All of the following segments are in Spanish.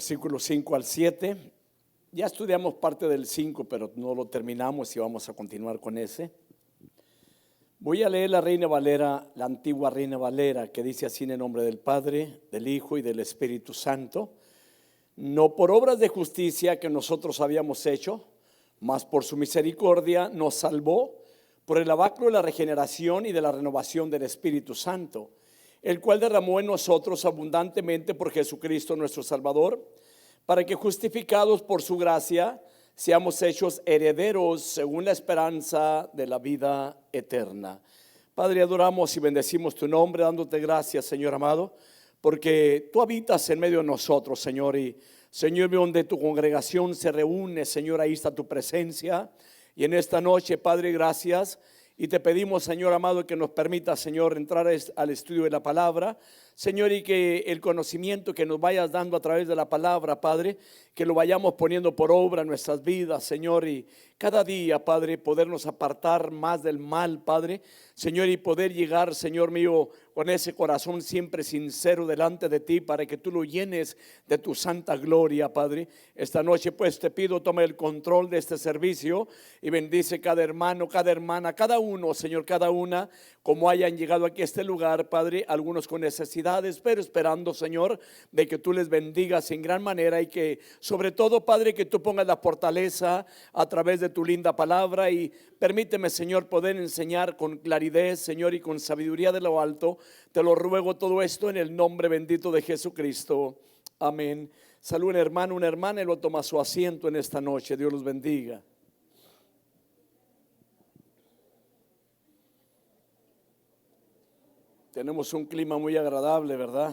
versículos 5 al 7. Ya estudiamos parte del 5, pero no lo terminamos y vamos a continuar con ese. Voy a leer la Reina Valera, la antigua Reina Valera, que dice así: en el nombre del Padre, del Hijo y del Espíritu Santo. No por obras de justicia que nosotros habíamos hecho, mas por su misericordia nos salvó por el lavacro de la regeneración y de la renovación del Espíritu Santo, el cual derramó en nosotros abundantemente por Jesucristo nuestro Salvador, para que justificados por su gracia seamos hechos herederos según la esperanza de la vida eterna. Padre, adoramos y bendecimos tu nombre, dándote gracias, Señor amado, porque tú habitas en medio de nosotros, Señor, y Señor, donde tu congregación se reúne, Señor, ahí está tu presencia. Y en esta noche, Padre, gracias, y te pedimos, Señor amado, que nos permita, Señor, entrar al estudio de la palabra, Señor, y que el conocimiento que nos vayas dando a través de la palabra, Padre, que lo vayamos poniendo por obra en nuestras vidas, Señor, y cada día, Padre, podernos apartar más del mal, Padre, Señor, y poder llegar, Señor mío, con ese corazón siempre sincero delante de ti, para que tú lo llenes de tu santa gloria, Padre. Esta noche pues te pido, toma el control de este servicio y bendice cada hermano, cada hermana, cada uno, Señor, cada una, como hayan llegado aquí a este lugar, Padre, algunos con necesidades, pero esperando, Señor, de que tú les bendigas en gran manera, y que sobre todo, Padre, que tú pongas la fortaleza a través de tu linda palabra. Y permíteme, Señor, poder enseñar con claridad, Señor, y con sabiduría de lo alto. Te lo ruego todo esto en el nombre bendito de Jesucristo. Amén. Salud, un hermano, una hermana, y lo toma su asiento en esta noche. Dios los bendiga. Tenemos un clima muy agradable, ¿verdad?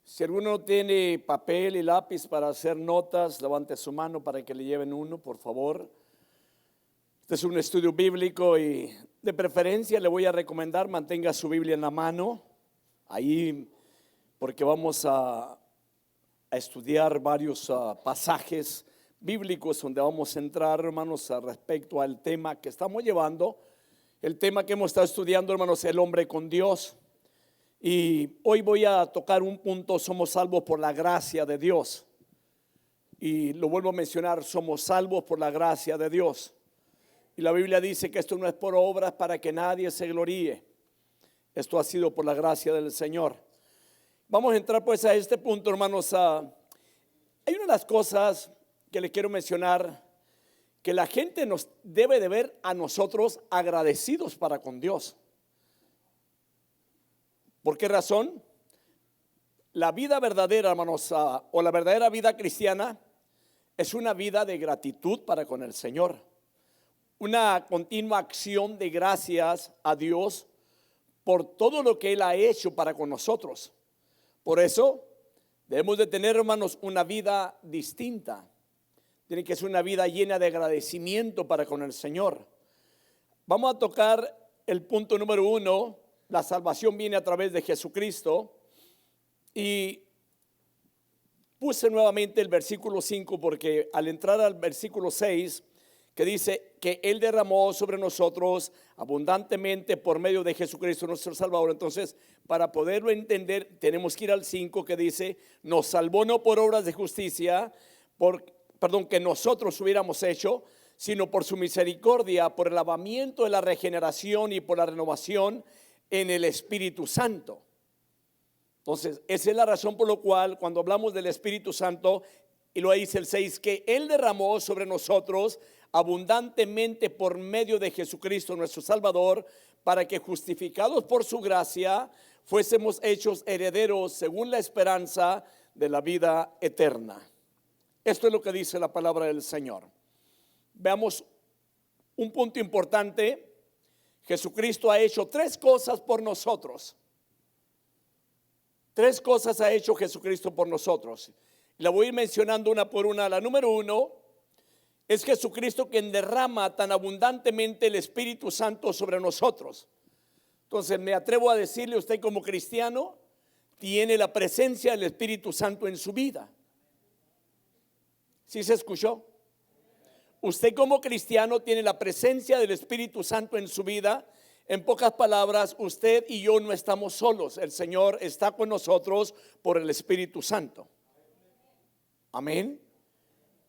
Si alguno tiene papel y lápiz para hacer notas, levante su mano para que le lleven uno, por favor. Este es un estudio bíblico y de preferencia le voy a recomendar mantenga su Biblia en la mano, ahí, porque vamos a estudiar varios pasajes bíblicos donde vamos a entrar, hermanos, respecto al tema que estamos llevando. El tema que hemos estado estudiando, hermanos, el hombre con Dios. Y hoy voy a tocar un punto: somos salvos por la gracia de Dios. Y lo vuelvo a mencionar, somos salvos por la gracia de Dios. Y la Biblia dice que esto no es por obras para que nadie se gloríe. Esto ha sido por la gracia del Señor. Vamos a entrar pues a este punto, hermanos. Hay una de las cosas que le quiero mencionar, que la gente nos debe de ver a nosotros agradecidos para con Dios. ¿Por qué razón? La vida verdadera, hermanos, o la verdadera vida cristiana es una vida de gratitud para con el Señor, una continua acción de gracias a Dios por todo lo que Él ha hecho para con nosotros. Por eso debemos de tener, hermanos, una vida distinta. Tiene que ser una vida llena de agradecimiento para con el Señor. Vamos a tocar el punto número 1. La salvación viene a través de Jesucristo. Y puse nuevamente el versículo 5 porque al entrar al versículo 6, que dice que Él derramó sobre nosotros abundantemente por medio de Jesucristo nuestro Salvador. Entonces, para poderlo entender, tenemos que ir al 5, que dice: nos salvó no por obras de justicia, que nosotros hubiéramos hecho, sino por su misericordia, por el lavamiento de la regeneración y por la renovación en el Espíritu Santo. Entonces, esa es la razón por la cual cuando hablamos del Espíritu Santo, y lo dice el 6, que Él derramó sobre nosotros abundantemente por medio de Jesucristo nuestro Salvador, para que justificados por su gracia fuésemos hechos herederos según la esperanza de la vida eterna. Esto es lo que dice la palabra del Señor. Veamos un punto importante. Jesucristo ha hecho 3 cosas por nosotros. 3 cosas ha hecho Jesucristo por nosotros. La voy a ir mencionando una por una. La número 1 es Jesucristo quien derrama tan abundantemente el Espíritu Santo sobre nosotros. Entonces me atrevo a decirle, usted como cristiano tiene la presencia del Espíritu Santo en su vida. ¿Sí se escuchó? Usted como cristiano tiene la presencia del Espíritu Santo en su vida. En pocas palabras, usted y yo no estamos solos. El Señor está con nosotros por el Espíritu Santo. Amén.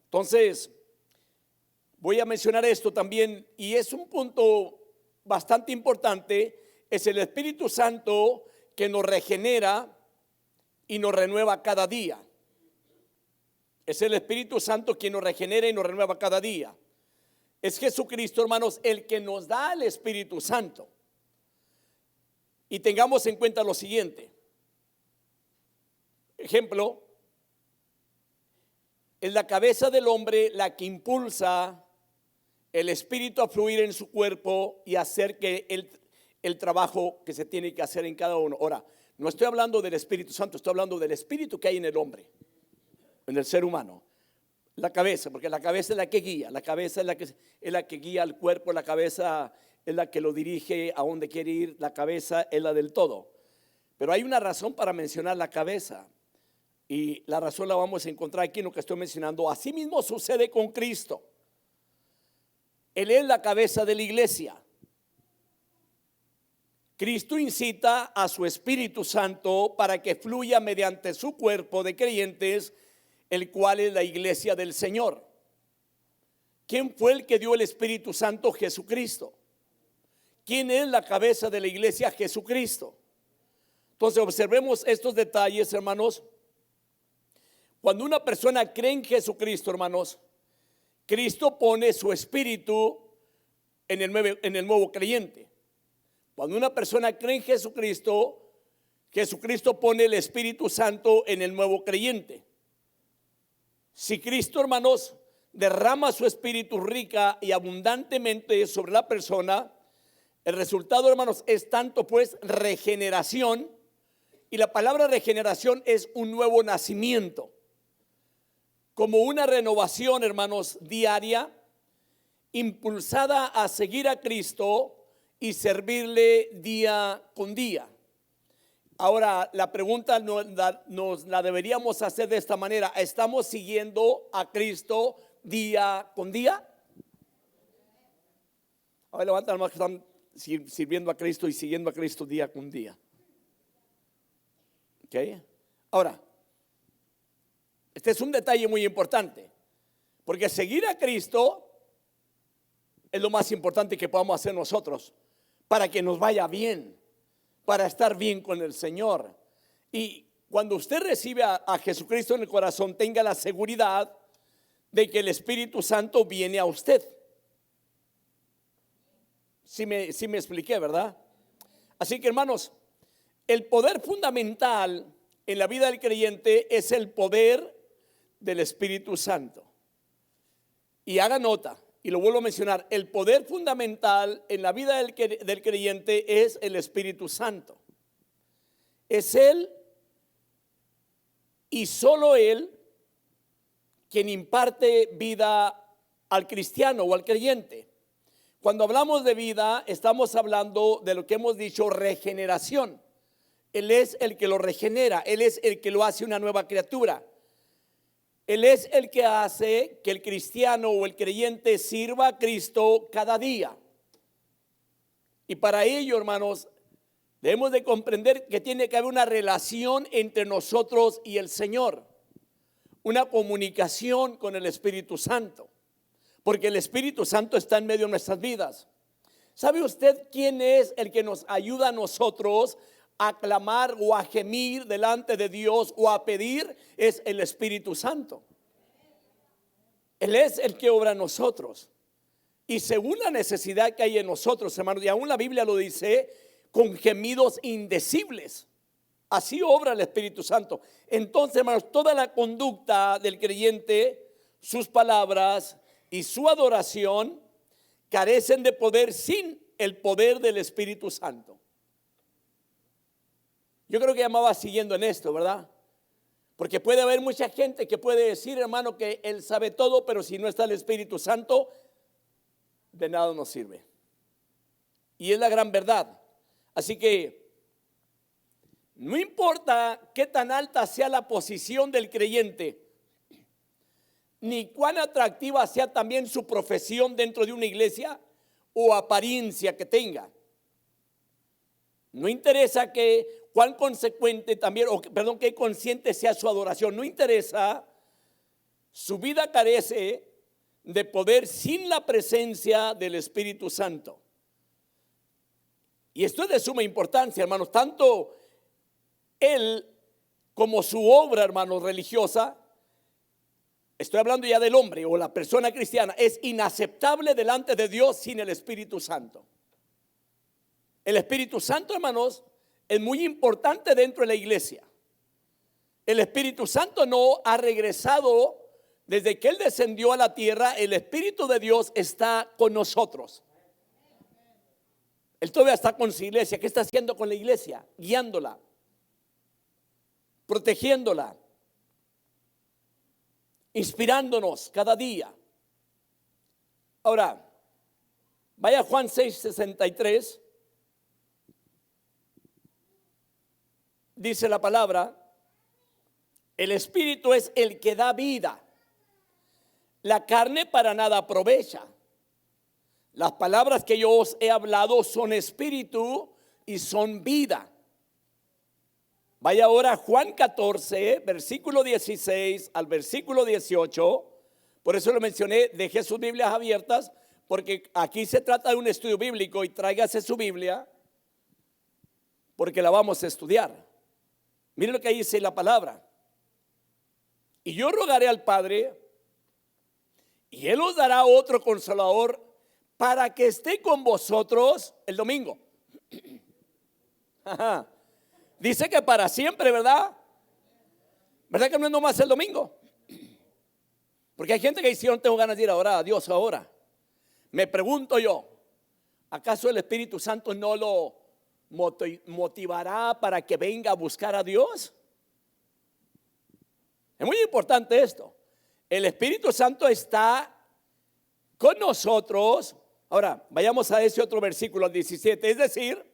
Entonces, voy a mencionar esto también, y es un punto bastante importante. Es el Espíritu Santo que nos regenera y nos renueva cada día. Es el Espíritu Santo quien nos regenera y nos renueva cada día. Es Jesucristo, hermanos, el que nos da el Espíritu Santo. Y tengamos en cuenta lo siguiente. Ejemplo, es la cabeza del hombre la que impulsa el Espíritu a fluir en su cuerpo y hacer que el trabajo que se tiene que hacer en cada uno. Ahora, no estoy hablando del Espíritu Santo, estoy hablando del Espíritu que hay en el hombre, en el ser humano. La cabeza, porque la cabeza es la que guía, la cabeza es la que guía al cuerpo, la cabeza es la que lo dirige a donde quiere ir, la cabeza es la del todo. Pero hay una razón para mencionar la cabeza, y la razón la vamos a encontrar aquí en lo que estoy mencionando. Así mismo sucede con Cristo. Él es la cabeza de la iglesia. Cristo incita a su Espíritu Santo para que fluya mediante su cuerpo de creyentes, el cual es la iglesia del Señor. ¿Quién fue el que dio el Espíritu Santo? Jesucristo. ¿Quién es la cabeza de la iglesia? Jesucristo. Entonces observemos estos detalles, hermanos. Cuando una persona cree en Jesucristo, hermanos, Cristo pone su Espíritu en el nuevo creyente. Cuando una persona cree en Jesucristo, Jesucristo pone el Espíritu Santo en el nuevo creyente. Si Cristo, hermanos, derrama su Espíritu rica y abundantemente sobre la persona, el resultado, hermanos, es tanto pues regeneración. Y la palabra regeneración es un nuevo nacimiento, como una renovación, hermanos, diaria, impulsada a seguir a Cristo y servirle día con día. Ahora, la pregunta nos la deberíamos hacer de esta manera: ¿estamos siguiendo a Cristo día con día? A ver, levanten las manos que están sirviendo a Cristo y siguiendo a Cristo día con día. ¿Ok? Ahora, este es un detalle muy importante, porque seguir a Cristo es lo más importante que podamos hacer nosotros para que nos vaya bien, para estar bien con el Señor. Y cuando usted recibe a Jesucristo en el corazón, tenga la seguridad de que el Espíritu Santo viene a usted. Sí me expliqué, ¿verdad? Así que, hermanos, el poder fundamental en la vida del creyente es el poder del Espíritu Santo. Y haga nota, y lo vuelvo a mencionar: el poder fundamental en la vida del creyente es el Espíritu Santo. Es Él y solo Él quien imparte vida al cristiano o al creyente. Cuando hablamos de vida, estamos hablando de lo que hemos dicho, regeneración. Él es el que lo regenera, Él es el que lo hace una nueva criatura. Él es el que hace que el cristiano o el creyente sirva a Cristo cada día. Y para ello, hermanos, debemos de comprender que tiene que haber una relación entre nosotros y el Señor, una comunicación con el Espíritu Santo, porque el Espíritu Santo está en medio de nuestras vidas. ¿Sabe usted quién es el que nos ayuda a nosotros a clamar o a gemir delante de Dios o a pedir? Es el Espíritu Santo. Él es el que obra en nosotros, y según la necesidad que hay en nosotros, hermanos, y aún la Biblia lo dice, con gemidos indecibles. Así obra el Espíritu Santo. Entonces, hermanos, toda la conducta del creyente, sus palabras y su adoración carecen de poder sin el poder del Espíritu Santo. Yo creo que llamaba siguiendo en esto, ¿verdad? Porque puede haber mucha gente que puede decir, hermano, que él sabe todo, pero si no está el Espíritu Santo, de nada nos sirve. Y es la gran verdad. Así que no importa qué tan alta sea la posición del creyente, ni cuán atractiva sea también su profesión dentro de una iglesia o apariencia que tenga. No interesa que cuán consecuente también, perdón, qué consciente sea su adoración. No interesa. Su vida carece de poder sin la presencia del Espíritu Santo. Y esto es de suma importancia, hermanos. Tanto él como su obra, hermanos, religiosa, estoy hablando ya del hombre o la persona cristiana, es inaceptable delante de Dios sin el Espíritu Santo. El Espíritu Santo, hermanos, es muy importante dentro de la iglesia. El Espíritu Santo no ha regresado desde que Él descendió a la tierra. El Espíritu de Dios está con nosotros. Él todavía está con su iglesia. ¿Qué está haciendo con la iglesia? Guiándola, protegiéndola, inspirándonos cada día. Ahora, vaya a Juan 6:63. Dice la palabra: el Espíritu es el que da vida. La carne para nada aprovecha. Las palabras que yo os he hablado son espíritu y son vida. Vaya ahora a Juan 14, versículo 16 al versículo 18. Por eso lo mencioné, dejé sus Biblias abiertas, porque aquí se trata de un estudio bíblico y tráigase su Biblia, porque la vamos a estudiar. Miren lo que dice la palabra. Y yo rogaré al Padre, y Él os dará otro consolador para que esté con vosotros el domingo. Dice que para siempre, ¿verdad? ¿Verdad que no es nomás el domingo? Porque hay gente que dice: yo no tengo ganas de ir a orar a Dios ahora. Me pregunto yo, ¿acaso el Espíritu Santo no lo motivará para que venga a buscar a Dios? Es muy importante esto. El Espíritu Santo está con nosotros. Ahora, vayamos a ese otro versículo, al 17. Es decir,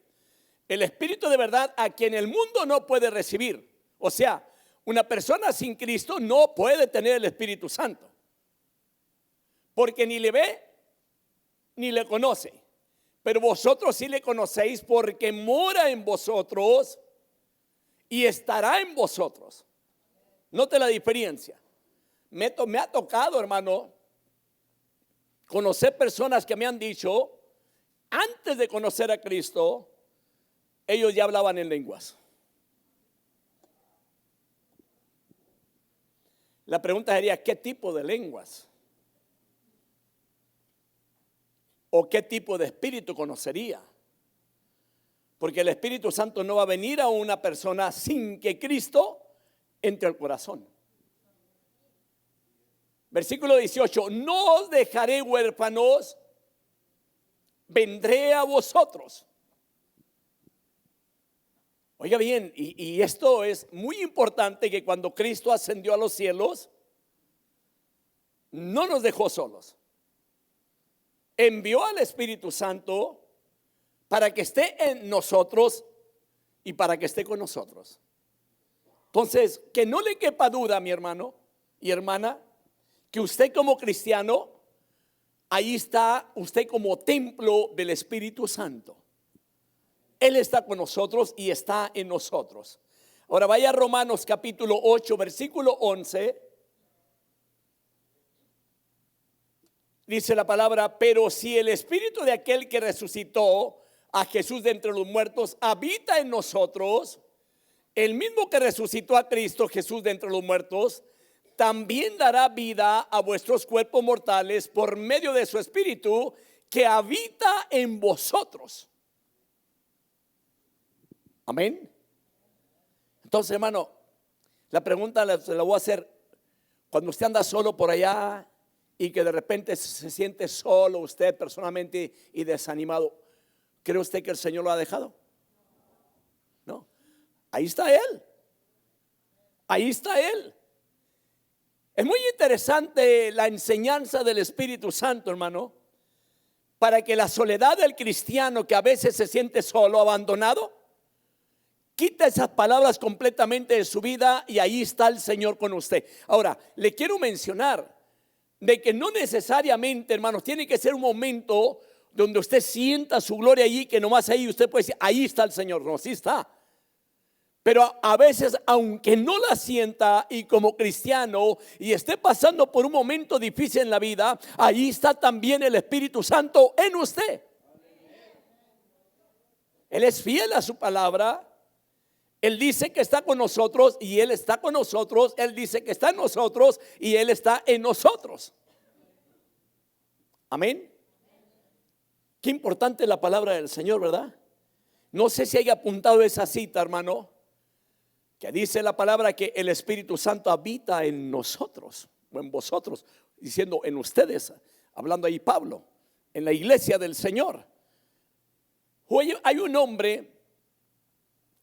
el Espíritu de verdad a quien el mundo no puede recibir. O sea, una persona sin Cristo no puede tener el Espíritu Santo, porque ni le ve ni le conoce. Pero vosotros sí le conocéis, porque mora en vosotros y estará en vosotros. Note la diferencia. Me ha tocado, hermano, conocer personas que me han dicho, antes de conocer a Cristo, ellos ya hablaban en lenguas. La pregunta sería: ¿qué tipo de lenguas? ¿O qué tipo de espíritu conocería? Porque el Espíritu Santo no va a venir a una persona sin que Cristo entre al corazón. Versículo 18: no os dejaré huérfanos, vendré a vosotros. Oiga bien, y esto es muy importante, que cuando Cristo ascendió a los cielos, no nos dejó solos. Envió al Espíritu Santo para que esté en nosotros y para que esté con nosotros. Entonces, que no le quepa duda, mi hermano y hermana, que usted como cristiano, ahí está usted como templo del Espíritu Santo. Él está con nosotros y está en nosotros. Ahora vaya a Romanos capítulo 8, versículo 11. Dice la palabra: pero si el Espíritu de aquel que resucitó a Jesús de entre los muertos habita en nosotros, el mismo que resucitó a Cristo Jesús de entre los muertos, también dará vida a vuestros cuerpos mortales por medio de su Espíritu que habita en vosotros. Amén. Entonces, hermano, la pregunta se la voy a hacer. Cuando usted anda solo por allá y que de repente se siente solo usted personalmente y desanimado, ¿cree usted que el Señor lo ha dejado? No. Ahí está Él. Ahí está Él. Es muy interesante la enseñanza del Espíritu Santo, hermano, para que la soledad del cristiano, que a veces se siente solo, abandonado, quita esas palabras completamente de su vida, y ahí está el Señor con usted. Ahora, le quiero mencionar de que no necesariamente, hermanos, tiene que ser un momento donde usted sienta su gloria allí, que nomás ahí usted puede decir, ahí está el Señor. No, sí está. Pero a veces, aunque no la sienta y como cristiano y esté pasando por un momento difícil en la vida, ahí está también el Espíritu Santo en usted. Él es fiel a su palabra. Él dice que está con nosotros y Él está con nosotros. Él dice que está en nosotros y Él está en nosotros. Amén. Qué importante es la palabra del Señor, ¿verdad? No sé si haya apuntado esa cita, hermano, que dice la palabra que el Espíritu Santo habita en nosotros, o en vosotros, diciendo en ustedes, hablando ahí Pablo, en la iglesia del Señor. Oye, hay un hombre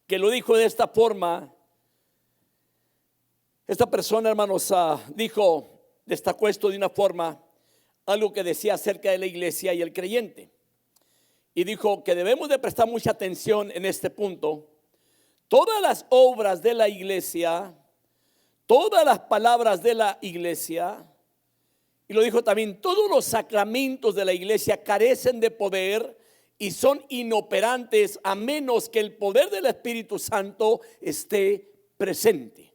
que lo dijo de esta forma. Esta persona, hermanos, destacó esto de una forma, algo que decía acerca de la iglesia y el creyente. Y dijo que debemos de prestar mucha atención en este punto. Todas las obras de la iglesia, todas las palabras de la iglesia, y lo dijo también, todos los sacramentos de la iglesia carecen de poder y son inoperantes a menos que el poder del Espíritu Santo esté presente.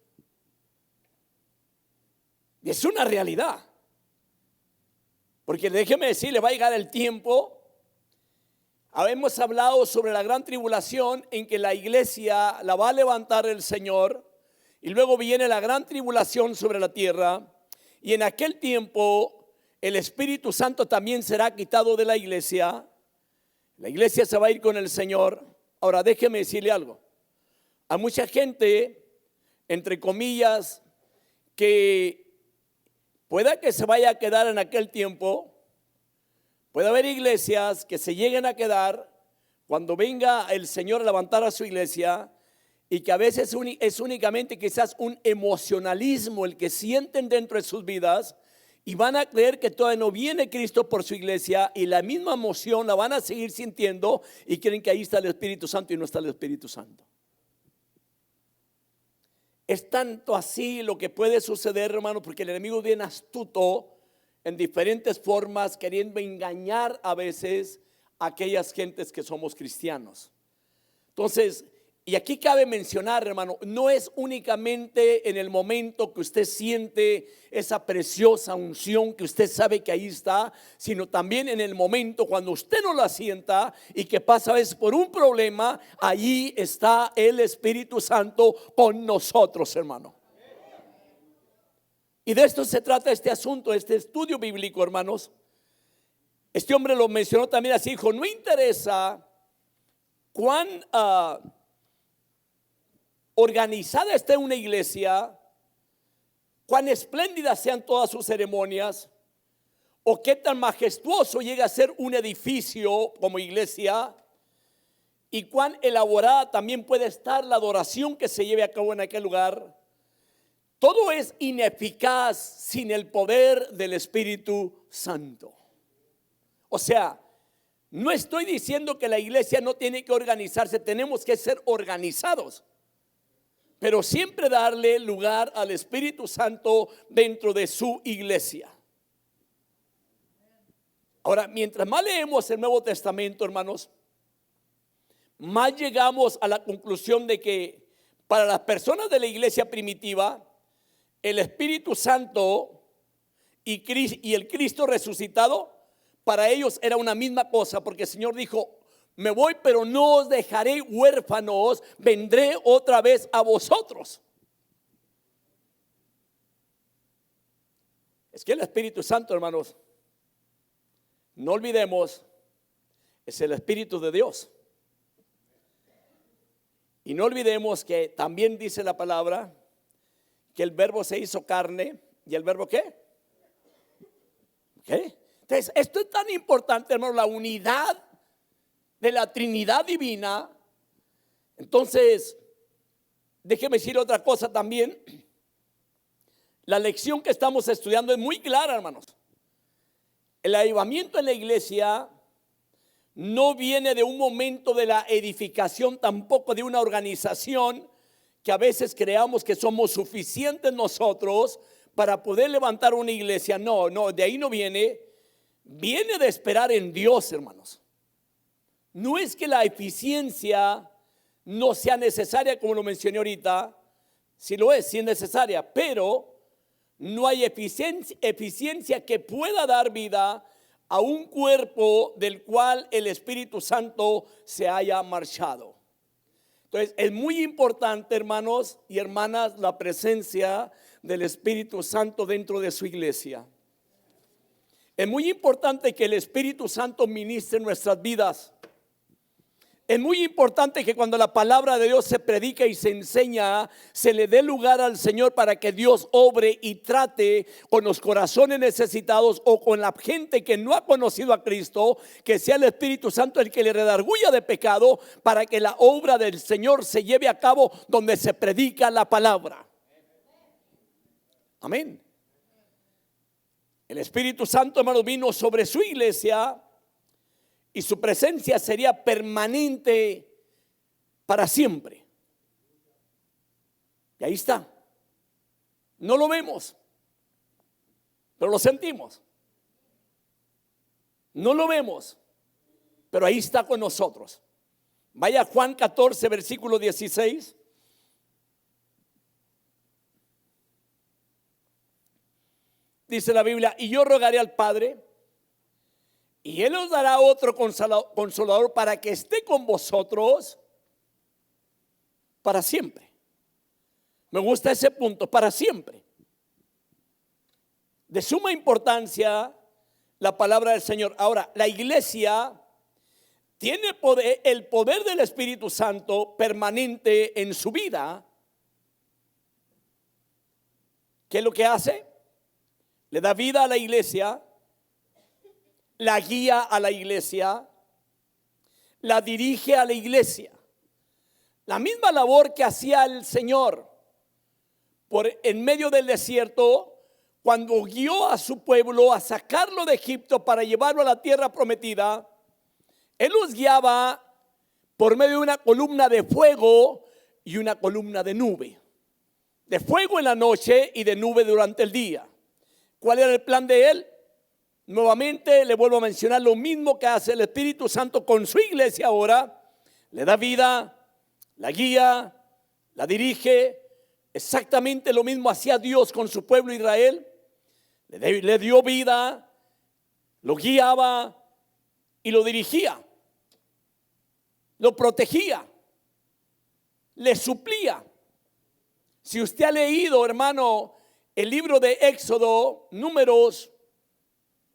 Y es una realidad. Porque déjeme decirle, va a llegar el tiempo. Habemos hablado sobre la gran tribulación en que la iglesia la va a levantar el Señor. Y luego viene la gran tribulación sobre la tierra. Y en aquel tiempo el Espíritu Santo también será quitado de la iglesia. La iglesia se va a ir con el Señor. Ahora déjeme decirle algo. Hay mucha gente, entre comillas, que pueda que se vaya a quedar en aquel tiempo. Puede haber iglesias que se lleguen a quedar cuando venga el Señor a levantar a su iglesia, y que a veces es únicamente quizás un emocionalismo el que sienten dentro de sus vidas, y van a creer que todavía no viene Cristo por su iglesia, y la misma emoción la van a seguir sintiendo y creen que ahí está el Espíritu Santo y no está el Espíritu Santo. Es tanto así lo que puede suceder, hermano, porque el enemigo es bien astuto en diferentes formas, queriendo engañar a veces a aquellas gentes que somos cristianos. Entonces, y aquí cabe mencionar, hermano, no es únicamente en el momento que usted siente esa preciosa unción que usted sabe que ahí está, sino también en el momento cuando usted no la sienta y que pasa a veces por un problema, allí está el Espíritu Santo con nosotros, hermano. Y de esto se trata este asunto, este estudio bíblico, hermanos. Este hombre lo mencionó también así, dijo, no interesa cuán organizada esté una iglesia, cuán espléndidas sean todas sus ceremonias, o qué tan majestuoso llega a ser un edificio como iglesia, y cuán elaborada también puede estar la adoración que se lleve a cabo en aquel lugar. Todo es ineficaz sin el poder del Espíritu Santo. O sea, no estoy diciendo que la iglesia no tiene que organizarse, tenemos que ser organizados, pero siempre darle lugar al Espíritu Santo dentro de su iglesia. Ahora, mientras más leemos el Nuevo Testamento, hermanos, más llegamos a la conclusión de que para las personas de la iglesia primitiva, el Espíritu Santo y el Cristo resucitado, para ellos era una misma cosa, porque el Señor dijo, me voy, pero no os dejaré huérfanos, vendré otra vez a vosotros. Es que el Espíritu Santo, hermanos, no olvidemos, es el Espíritu de Dios. Y no olvidemos que también dice la palabra que el verbo se hizo carne. ¿Y el verbo qué? ¿Qué? Entonces, esto es tan importante, hermano, la unidad de la Trinidad divina. Entonces, déjeme decir otra cosa también. La lección que estamos estudiando es muy clara, hermanos. El avivamiento en la iglesia no viene de un momento de la edificación, tampoco de una organización que a veces creamos que somos suficientes nosotros para poder levantar una iglesia. No, de ahí no viene. viene de esperar en Dios, hermanos. No es que la eficiencia no sea necesaria, como lo mencioné ahorita. Sí lo es, sí es necesaria, pero no hay eficiencia que pueda dar vida a un cuerpo del cual el Espíritu Santo se haya marchado. Entonces es muy importante, hermanos y hermanas, la presencia del Espíritu Santo dentro de su iglesia. Es muy importante que el Espíritu Santo ministre en nuestras vidas. Es muy importante que cuando la palabra de Dios se predica y se enseña, se le dé lugar al Señor para que Dios obre y trate con los corazones necesitados o con la gente que no ha conocido a Cristo, que sea el Espíritu Santo el que le redarguya de pecado para que la obra del Señor se lleve a cabo donde se predica la palabra. Amén. El Espíritu Santo, hermanos, vino sobre su iglesia y su presencia sería permanente para siempre. Y ahí está. No lo vemos, pero lo sentimos. No lo vemos, pero ahí está con nosotros. Vaya a Juan 14, versículo 16. Dice la Biblia: y yo rogaré al Padre, y Él os dará otro consolador para que esté con vosotros para siempre. Me gusta ese punto, para siempre. De suma importancia la palabra del Señor. Ahora, la iglesia tiene el poder del Espíritu Santo permanente en su vida. ¿Qué es lo que hace? Le da vida a la iglesia, la guía a la iglesia, la dirige a la iglesia. La misma labor que hacía el Señor en medio del desierto, cuando guió a su pueblo a sacarlo de Egipto para llevarlo a la tierra prometida. Él los guiaba por medio de una columna de fuego y una columna de nube. De fuego en la noche y de nube durante el día. ¿Cuál era el plan de Él? Nuevamente le vuelvo a mencionar lo mismo que hace el Espíritu Santo con su iglesia ahora. Le da vida, la guía, la dirige. Exactamente lo mismo hacía Dios con su pueblo Israel. Le dio vida, lo guiaba y lo dirigía. Lo protegía, le suplía. Si usted ha leído, hermano, el libro de Éxodo, Números,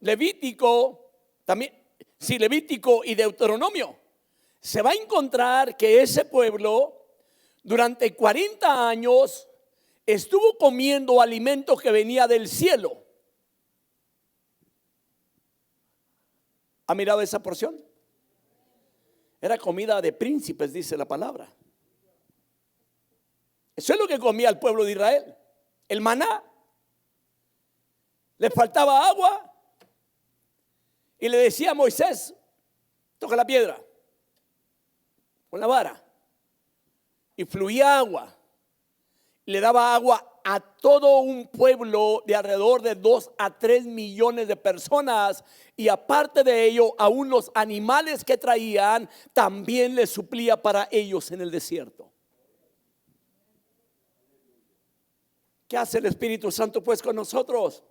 Levítico, también, sí, Levítico y Deuteronomio, se va a encontrar que ese pueblo durante 40 años estuvo comiendo alimento que venía del cielo. ¿Ha mirado esa porción? Era comida de príncipes, dice la palabra. Eso es lo que comía el pueblo de Israel. El maná. Le faltaba agua y le decía a Moisés: toca la piedra con la vara, y fluía agua. Le daba agua a todo un pueblo de alrededor de 2 a 3 millones de personas, y aparte de ello, aún los animales que traían también les suplía para ellos en el desierto. ¿Qué hace el Espíritu Santo pues con nosotros?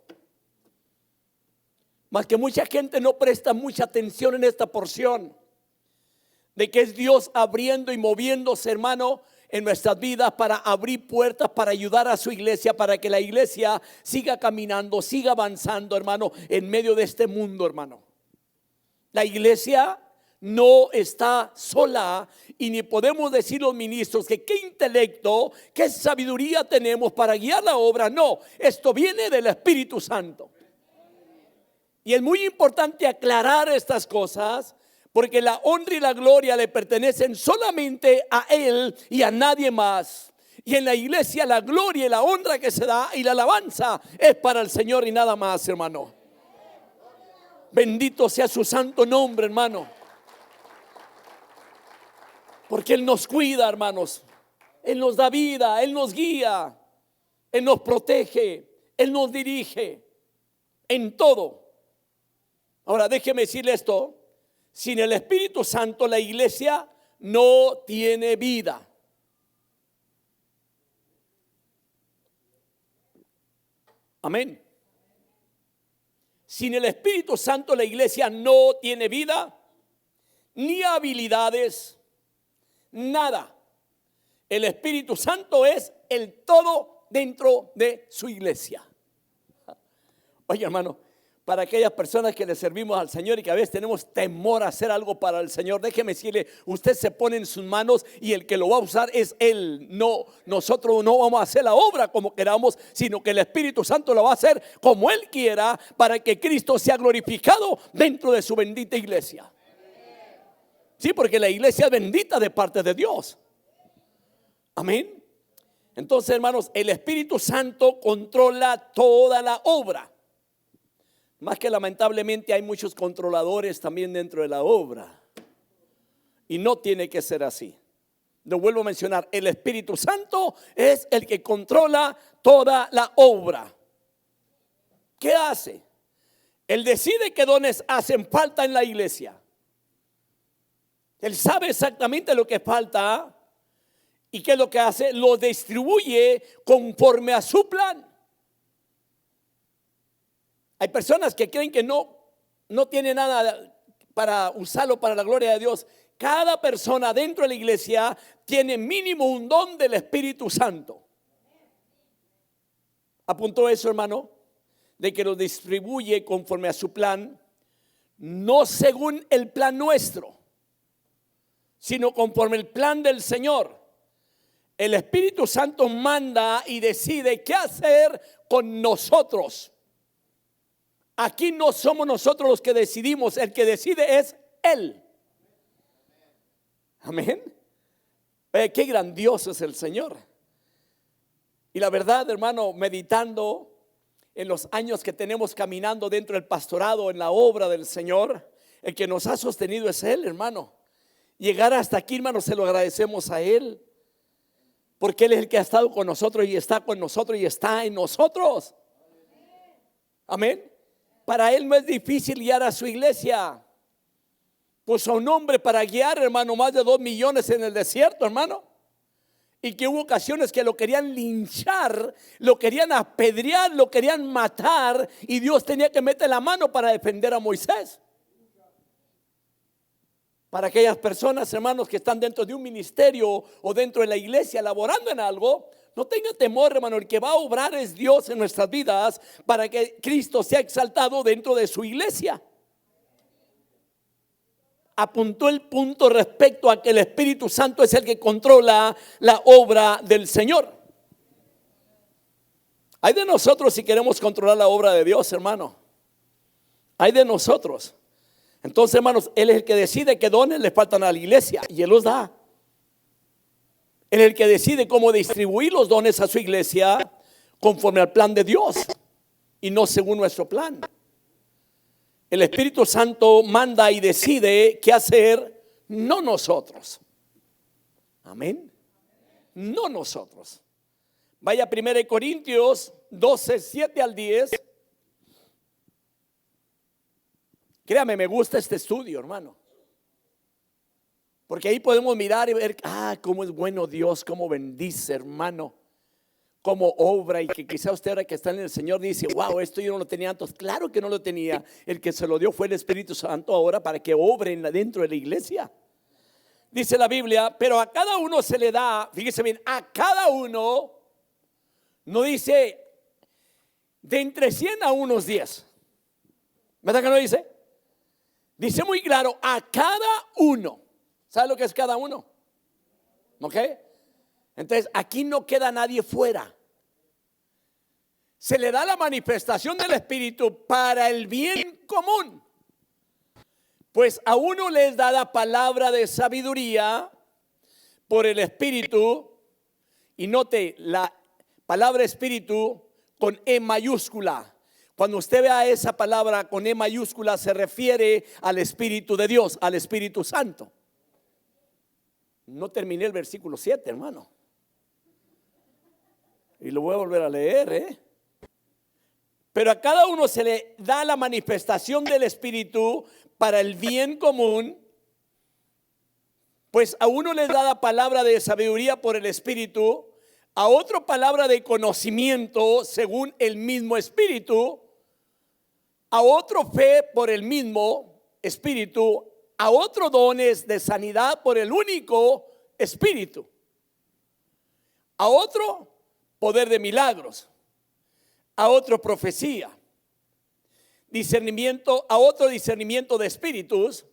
Más que mucha gente no presta mucha atención en esta porción de que es Dios abriendo y moviéndose, hermano, en nuestras vidas para abrir puertas, para ayudar a su iglesia, para que la iglesia siga caminando, siga avanzando, hermano, en medio de este mundo, hermano. La iglesia no está sola, y ni podemos decir los ministros que qué intelecto, qué sabiduría tenemos para guiar la obra. No, esto viene del Espíritu Santo. Y es muy importante aclarar estas cosas, porque la honra y la gloria le pertenecen solamente a Él y a nadie más. Y en la iglesia la gloria y la honra que se da y la alabanza es para el Señor y nada más, hermano. Bendito sea su santo nombre, hermano. Porque Él nos cuida, hermanos. Él nos da vida, Él nos guía, Él nos protege, Él nos dirige en todo. Ahora déjeme decirle esto, sin el Espíritu Santo la iglesia no tiene vida. Amén. Sin el Espíritu Santo la iglesia no tiene vida, ni habilidades, nada. El Espíritu Santo es el todo dentro de su iglesia. Oye, hermano, para aquellas personas que le servimos al Señor y que a veces tenemos temor a hacer algo para el Señor, déjeme decirle, usted se pone en sus manos y el que lo va a usar es Él. No, nosotros no vamos a hacer la obra como queramos, sino que el Espíritu Santo lo va a hacer como Él quiera, para que Cristo sea glorificado dentro de su bendita iglesia. Sí, porque la iglesia es bendita de parte de Dios. Amén. Entonces, hermanos, el Espíritu Santo controla toda la obra. Más que lamentablemente hay muchos controladores también dentro de la obra. Y no tiene que ser así. Lo vuelvo a mencionar, el Espíritu Santo es el que controla toda la obra. ¿Qué hace? Él decide qué dones hacen falta en la iglesia. Él sabe exactamente lo que falta. ¿Y qué es lo que hace? Lo distribuye conforme a su plan. Hay personas que creen que no tiene nada para usarlo para la gloria de Dios. Cada persona dentro de la iglesia tiene mínimo un don del Espíritu Santo. ¿Apuntó eso, hermano? De que lo distribuye conforme a su plan, no según el plan nuestro, sino conforme el plan del Señor. El Espíritu Santo manda y decide qué hacer con nosotros. Aquí no somos nosotros los que decidimos, el que decide es Él. Amén. Qué grandioso es el Señor. Y la verdad, hermano, meditando en los años que tenemos caminando dentro del pastorado, en la obra del Señor, el que nos ha sostenido es Él, hermano. Llegar hasta aquí, hermano, se lo agradecemos a Él, porque Él es el que ha estado con nosotros y está con nosotros y está en nosotros. Amén. Para Él no es difícil guiar a su iglesia. Puso un hombre para guiar, hermano, más de 2 millones en el desierto, hermano. Y que hubo ocasiones que lo querían linchar, lo querían apedrear, lo querían matar, y Dios tenía que meter la mano para defender a Moisés. Para aquellas personas, hermanos, que están dentro de un ministerio o dentro de la iglesia laborando en algo, no tenga temor, hermano. El que va a obrar es Dios en nuestras vidas para que Cristo sea exaltado dentro de su iglesia. Apuntó el punto respecto a que el Espíritu Santo es el que controla la obra del Señor. Hay de nosotros si queremos controlar la obra de Dios, hermano. Hay de nosotros. Entonces, hermanos, Él es el que decide qué dones le faltan a la iglesia y Él los da. Él es el que decide cómo distribuir los dones a su iglesia conforme al plan de Dios y no según nuestro plan. El Espíritu Santo manda y decide qué hacer, no nosotros. Amén. No nosotros. Vaya a 1 Corintios 12, 7 al 10. Créame, me gusta este estudio, hermano. Porque ahí podemos mirar y ver, cómo es bueno Dios, cómo bendice, hermano, cómo obra. Y que quizá usted ahora que está en el Señor dice, wow, esto yo no lo tenía antes. Claro que no lo tenía. El que se lo dio fue el Espíritu Santo ahora para que obre dentro de la iglesia. Dice la Biblia, pero a cada uno se le da, fíjese bien, a cada uno, no dice de entre 100 a unos 10. ¿Verdad que no dice? Dice muy claro, a cada uno. ¿Sabe lo que es cada uno? ¿Ok? Entonces aquí no queda nadie fuera. Se le da la manifestación del Espíritu para el bien común. Pues a uno les da la palabra de sabiduría por el Espíritu. Y note la palabra Espíritu con E mayúscula. Cuando usted vea esa palabra con E mayúscula, se refiere al Espíritu de Dios, al Espíritu Santo. No terminé el versículo 7, hermano. Y lo voy a volver a leer, Pero a cada uno se le da la manifestación del Espíritu para el bien común. Pues a uno le da la palabra de sabiduría por el Espíritu, a otro palabra de conocimiento según el mismo Espíritu, a otro fe por el mismo Espíritu, a otro dones de sanidad por el único Espíritu, a otro poder de milagros, a otro profecía, discernimiento, a otro discernimiento de espíritus,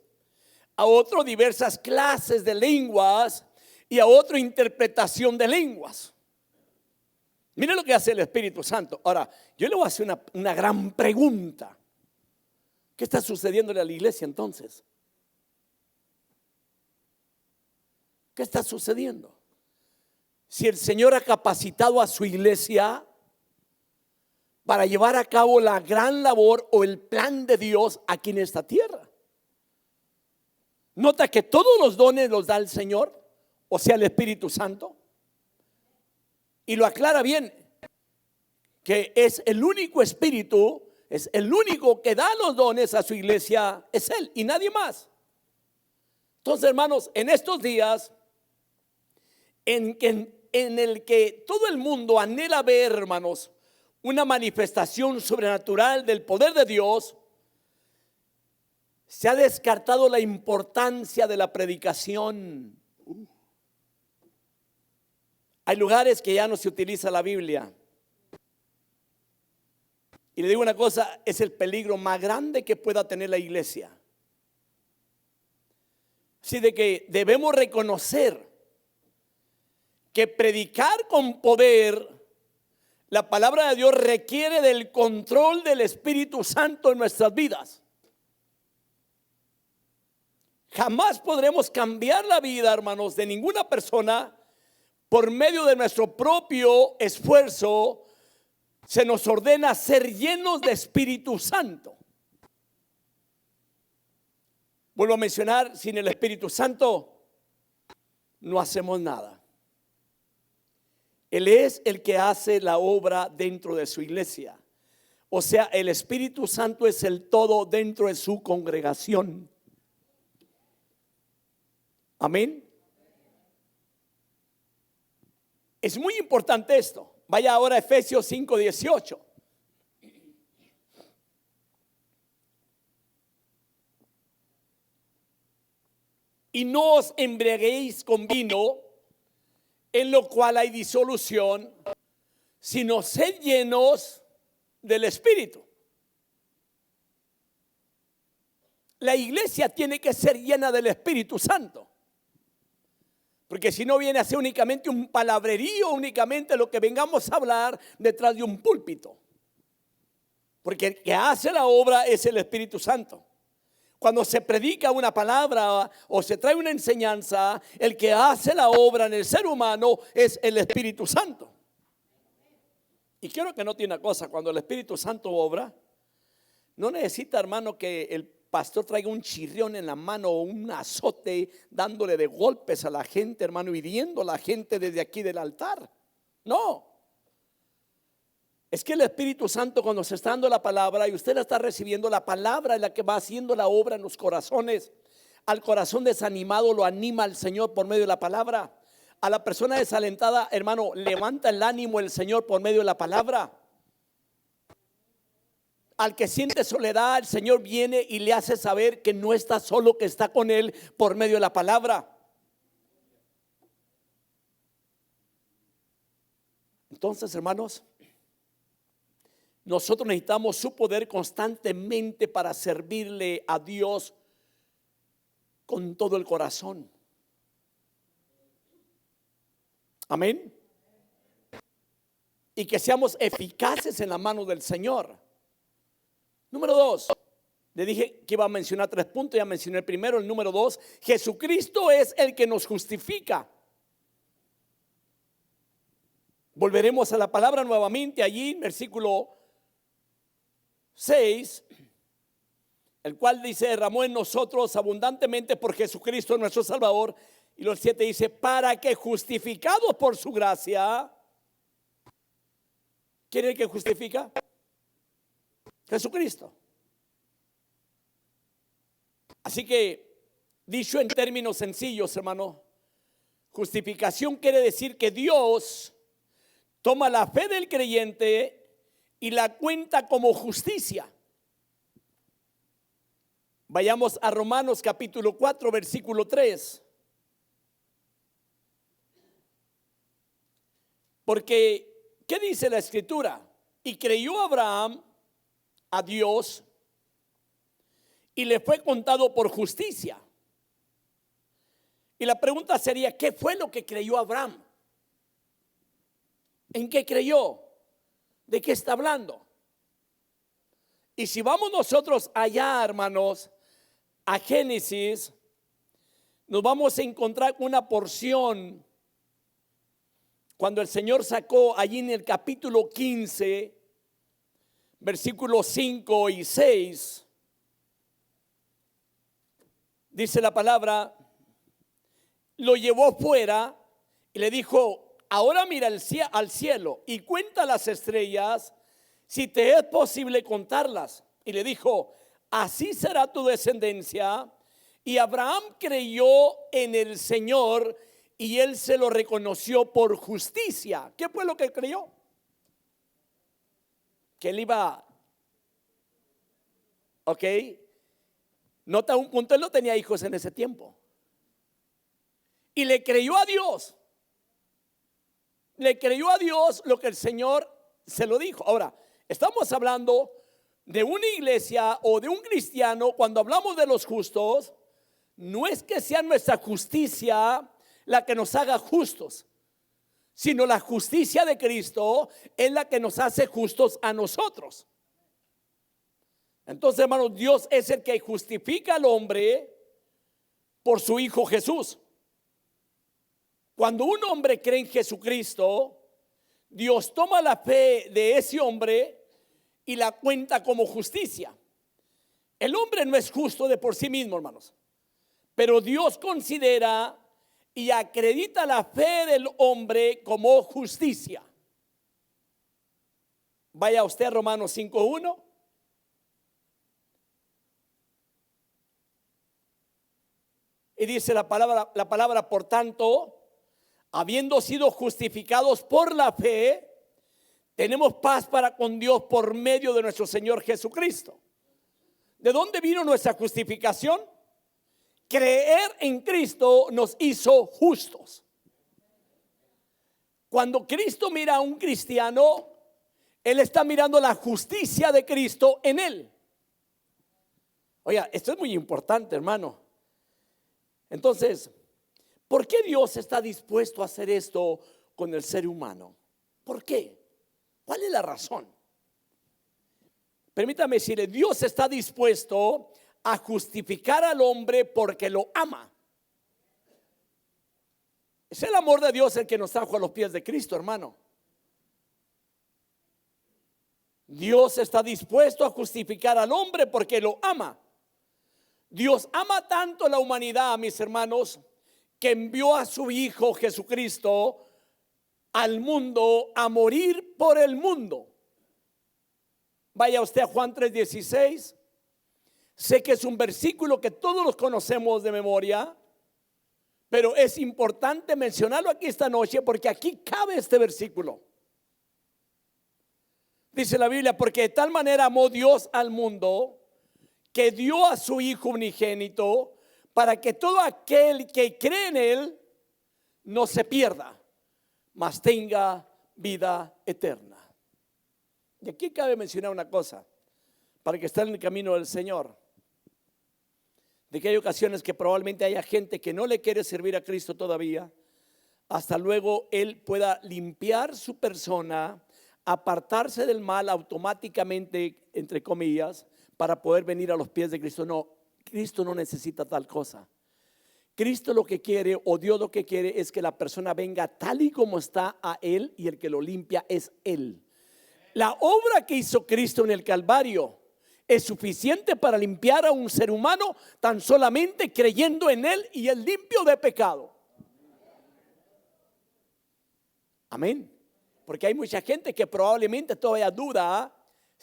a otro diversas clases de lenguas y a otro interpretación de lenguas. Mire lo que hace el Espíritu Santo. Ahora, yo le voy a hacer una gran pregunta. ¿Qué está sucediendo en la iglesia entonces? ¿Qué está sucediendo? Si el Señor ha capacitado a su iglesia para llevar a cabo la gran labor o el plan de Dios aquí en esta tierra. Nota que todos los dones los da el Señor, o sea, el Espíritu Santo. Y lo aclara bien, que es el único Espíritu, es el único que da los dones a su iglesia, es Él y nadie más. Entonces, hermanos, en estos días en el que todo el mundo anhela ver, hermanos, una manifestación sobrenatural del poder de Dios, se ha descartado la importancia de la predicación. Hay lugares que ya no se utiliza la Biblia. Y le digo una cosa, es el peligro más grande que pueda tener la iglesia. Así de que debemos reconocer que predicar con poder la palabra de Dios requiere del control del Espíritu Santo en nuestras vidas. Jamás podremos cambiar la vida, hermanos, de ninguna persona por medio de nuestro propio esfuerzo. Se nos ordena ser llenos de Espíritu Santo. Vuelvo a mencionar, sin el Espíritu Santo no hacemos nada. Él es el que hace la obra dentro de su iglesia. O sea, el Espíritu Santo es el todo dentro de su congregación. Amén. Es muy importante esto. Vaya ahora a Efesios 5:18. Y no os embriaguéis con vino, en lo cual hay disolución, sino sed llenos del Espíritu. La iglesia tiene que ser llena del Espíritu Santo. Porque si no viene a ser únicamente un palabrerío, únicamente lo que vengamos a hablar detrás de un púlpito. Porque el que hace la obra es el Espíritu Santo. Cuando se predica una palabra o se trae una enseñanza, el que hace la obra en el ser humano es el Espíritu Santo. Y quiero que note una cosa, cuando el Espíritu Santo obra, no necesita, hermano, que el pastor traiga un chirrión en la mano o un azote dándole de golpes a la gente, hermano, hiriendo a la gente desde aquí del altar. No. Es que el Espíritu Santo, cuando se está dando la palabra y usted la está recibiendo, la palabra es la que va haciendo la obra en los corazones. Al corazón desanimado lo anima el Señor por medio de la palabra. A la persona desalentada, hermano, levanta el ánimo el Señor por medio de la palabra. Al que siente soledad, el Señor viene y le hace saber que no está solo, que está con él por medio de la palabra. Entonces, hermanos, nosotros necesitamos su poder constantemente para servirle a Dios con todo el corazón. Amén. Y que seamos eficaces en la mano del Señor. Número 2, le dije que iba a mencionar 3 puntos, ya mencioné el primero. El número 2, Jesucristo es el que nos justifica. Volveremos a la palabra nuevamente allí, versículo 6, el cual dice: derramó en nosotros abundantemente por Jesucristo nuestro Salvador. Y los 7 dice: para que justificados por su gracia. ¿Quién es el que justifica? Jesucristo. Así que, dicho en términos sencillos, hermano, justificación quiere decir que Dios toma la fe del creyente y la cuenta como justicia. Vayamos a Romanos capítulo 4, versículo 3. Porque, ¿qué dice la Escritura? Y creyó Abraham a Dios y le fue contado por justicia. Y la pregunta sería, ¿qué fue lo que creyó Abraham? ¿En qué creyó? ¿De qué está hablando? Y si vamos nosotros allá, hermanos, a Génesis, nos vamos a encontrar una porción cuando el Señor sacó allí en el capítulo 15, versículos 5 y 6, dice la palabra, lo llevó fuera y le dijo, ahora mira al cielo y cuenta las estrellas, si te es posible contarlas. Y le dijo, así será tu descendencia. Y Abraham creyó en el Señor y él se lo reconoció por justicia. ¿Qué fue lo que creyó? Que él iba, ok, nota un punto, él no tenía hijos en ese tiempo. Y le creyó a Dios. Le creyó a Dios lo que el Señor se lo dijo. Ahora, estamos hablando de una iglesia o de un cristiano. Cuando hablamos de los justos, no es que sea nuestra justicia la que nos haga justos, sino la justicia de Cristo es la que nos hace justos a nosotros. Entonces, hermanos, Dios es el que justifica al hombre por su Hijo Jesús. Cuando un hombre cree en Jesucristo, Dios toma la fe de ese hombre y la cuenta como justicia. El hombre no es justo de por sí mismo, hermanos, pero Dios considera y acredita la fe del hombre como justicia. Vaya usted a Romanos 5:1. Y dice la palabra, por tanto, habiendo sido justificados por la fe, tenemos paz para con Dios por medio de nuestro Señor Jesucristo. ¿De dónde vino nuestra justificación? Creer en Cristo nos hizo justos. Cuando Cristo mira a un cristiano, Él está mirando la justicia de Cristo en él. Oiga, esto es muy importante, hermano. Entonces, ¿por qué Dios está dispuesto a hacer esto con el ser humano? ¿Por qué? ¿Cuál es la razón? Permítame decirle, Dios está dispuesto a justificar al hombre porque lo ama. Es el amor de Dios el que nos trajo a los pies de Cristo, hermano. Dios está dispuesto a justificar al hombre porque lo ama. Dios ama tanto la humanidad, mis hermanos, que envió a su Hijo Jesucristo al mundo a morir por el mundo. Vaya usted a Juan 3:16. Sé que es un versículo que todos los conocemos de memoria, pero es importante mencionarlo aquí esta noche porque aquí cabe este versículo. Dice la Biblia, porque de tal manera amó Dios al mundo que dio a su Hijo unigénito para que todo aquel que cree en Él no se pierda, mas tenga vida eterna. Y aquí cabe mencionar una cosa, para que estén en el camino del Señor, de que hay ocasiones que probablemente haya gente que no le quiere servir a Cristo todavía, hasta luego Él pueda limpiar su persona, apartarse del mal automáticamente, entre comillas, para poder venir a los pies de Cristo. No, Cristo no necesita tal cosa. Cristo lo que quiere, o Dios lo que quiere, es que la persona venga tal y como está a Él, y el que lo limpia es Él. La obra que hizo Cristo en el Calvario es suficiente para limpiar a un ser humano tan solamente creyendo en Él y el limpio de pecado. Amén. Porque hay mucha gente que probablemente todavía duda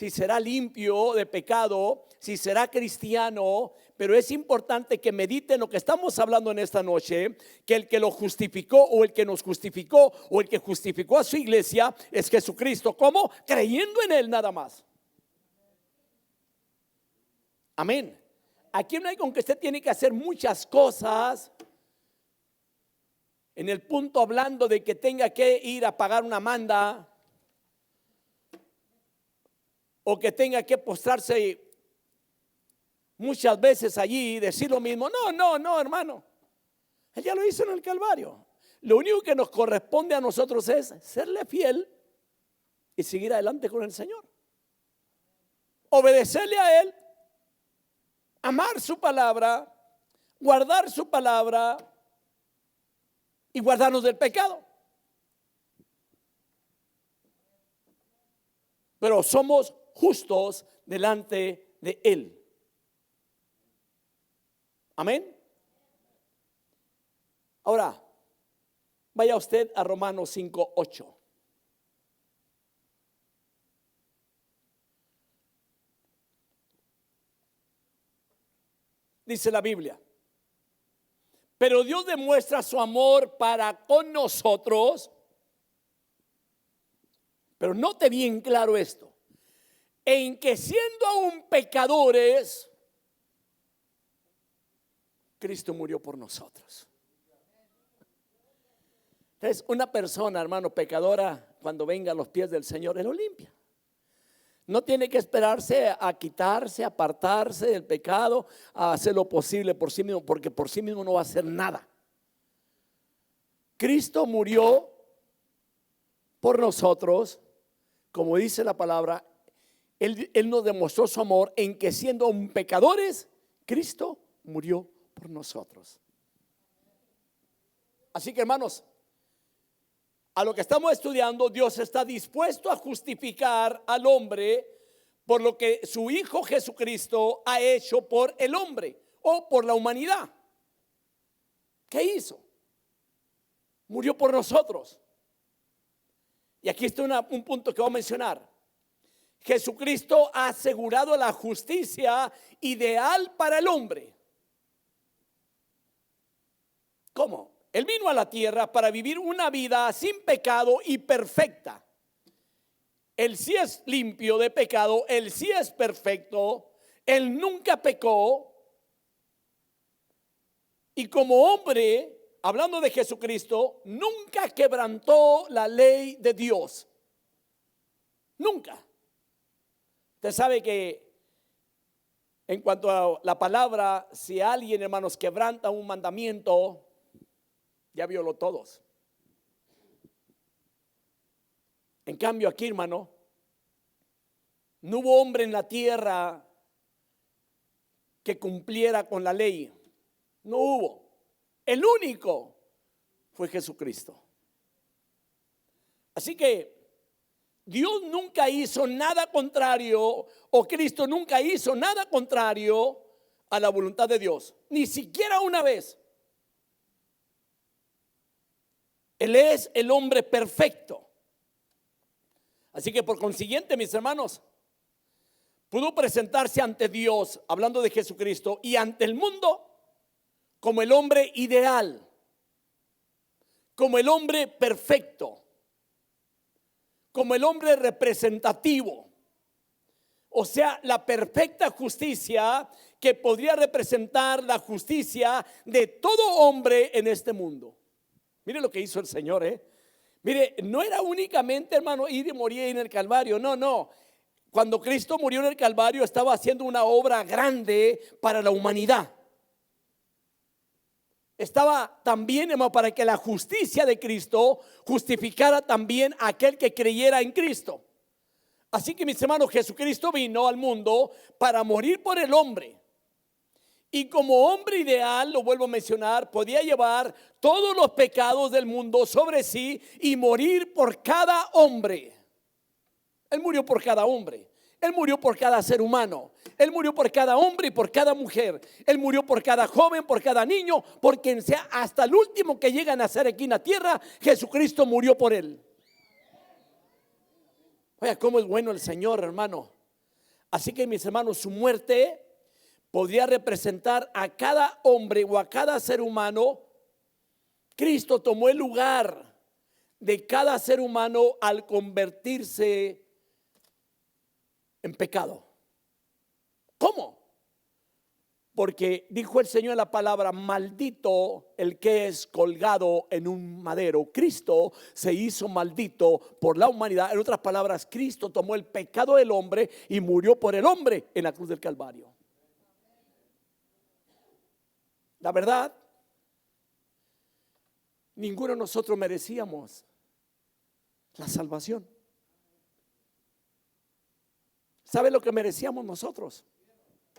si será limpio de pecado, si será cristiano, pero es importante que mediten lo que estamos hablando en esta noche, que el que lo justificó o el que nos justificó o el que justificó a su iglesia es Jesucristo. ¿Cómo? Creyendo en Él nada más. Amén. Aquí no hay con que usted tiene que hacer muchas cosas. En el punto hablando de que tenga que ir a pagar una manda o que tenga que postrarse muchas veces allí y decir lo mismo. No, hermano. Él ya lo hizo en el Calvario. Lo único que nos corresponde a nosotros es serle fiel y seguir adelante con el Señor. Obedecerle a Él, amar su palabra, guardar su palabra y guardarnos del pecado. Pero somos justos delante de Él. Amén. Ahora, vaya usted a Romanos 5:8. Dice la Biblia: pero Dios demuestra su amor para con nosotros. Pero note bien claro esto: en que siendo aún pecadores, Cristo murió por nosotros. Entonces, una persona, hermano, pecadora, cuando venga a los pies del Señor, Él lo limpia. No tiene que esperarse a quitarse, a apartarse del pecado, a hacer lo posible por sí mismo, porque por sí mismo no va a hacer nada. Cristo murió por nosotros, como dice la palabra. Él nos demostró su amor en que siendo aún pecadores, Cristo murió por nosotros. Así que, hermanos, a lo que estamos estudiando, Dios está dispuesto a justificar al hombre por lo que su Hijo Jesucristo ha hecho por el hombre o por la humanidad. ¿Qué hizo? Murió por nosotros. Y aquí está un punto que voy a mencionar. Jesucristo ha asegurado la justicia ideal para el hombre. ¿Cómo? Él vino a la tierra para vivir una vida sin pecado y perfecta. Él sí es limpio de pecado, Él sí es perfecto, Él nunca pecó. Y como hombre, hablando de Jesucristo, nunca quebrantó la ley de Dios. Nunca. Usted sabe que en cuanto a la palabra, si alguien, hermanos, quebranta un mandamiento, ya violó todos. En cambio aquí, hermano, no hubo hombre en la tierra que cumpliera con la ley. No hubo. El único fue Jesucristo. Así que Dios nunca hizo nada contrario, o Cristo nunca hizo nada contrario a la voluntad de Dios, ni siquiera una vez. Él es el hombre perfecto. Así que por consiguiente, mis hermanos, pudo presentarse ante Dios, hablando de Jesucristo, y ante el mundo como el hombre ideal, como el hombre perfecto, como el hombre representativo. O sea, la perfecta justicia que podría representar la justicia de todo hombre en este mundo. Mire lo que hizo el Señor, Mire, no era únicamente, hermano, ir y morir en el Calvario. No. Cuando Cristo murió en el Calvario, estaba haciendo una obra grande para la humanidad. Estaba también, hermano, para que la justicia de Cristo justificara también a aquel que creyera en Cristo. Así que, mis hermanos, Jesucristo vino al mundo para morir por el hombre. Y como hombre ideal, lo vuelvo a mencionar, podía llevar todos los pecados del mundo sobre sí y morir por cada hombre. Él murió por cada hombre. Él murió por cada ser humano. Él murió por cada hombre y por cada mujer. Él murió por cada joven, por cada niño, por quien sea, hasta el último que llega a nacer aquí en la tierra. Jesucristo murió por él. Oiga, cómo es bueno el Señor, hermano. Así que, mis hermanos, su muerte podría representar a cada hombre o a cada ser humano. Cristo tomó el lugar de cada ser humano al convertirse en pecado. ¿Cómo? Porque dijo el Señor en la palabra: maldito el que es colgado en un madero. Cristo se hizo maldito por la humanidad. En otras palabras, Cristo tomó el pecado del hombre y murió por el hombre en la cruz del Calvario. La verdad, ninguno de nosotros merecíamos la salvación. ¿Sabe lo que merecíamos nosotros?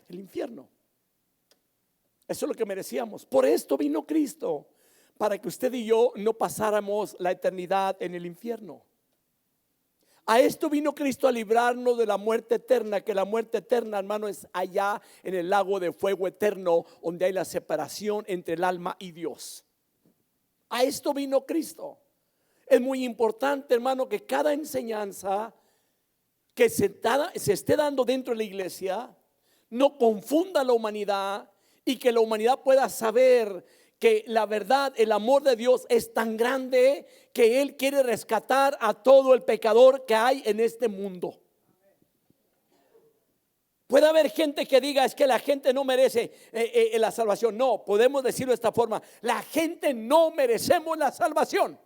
El infierno. Eso es lo que merecíamos. Por esto vino Cristo, para que usted y yo no pasáramos la eternidad en el infierno. A esto vino Cristo, a librarnos de la muerte eterna, que la muerte eterna, hermano, es allá en el lago de fuego eterno, donde hay la separación entre el alma y Dios. A esto vino Cristo. Es muy importante, hermano, que cada enseñanza que se esté dando dentro de la iglesia no confunda a la humanidad, y que la humanidad pueda saber que la verdad, el amor de Dios es tan grande que Él quiere rescatar a todo el pecador que hay en este mundo. Puede haber gente que diga: es que la gente no merece la salvación. No, podemos decirlo de esta forma: la gente no merecemos la salvación.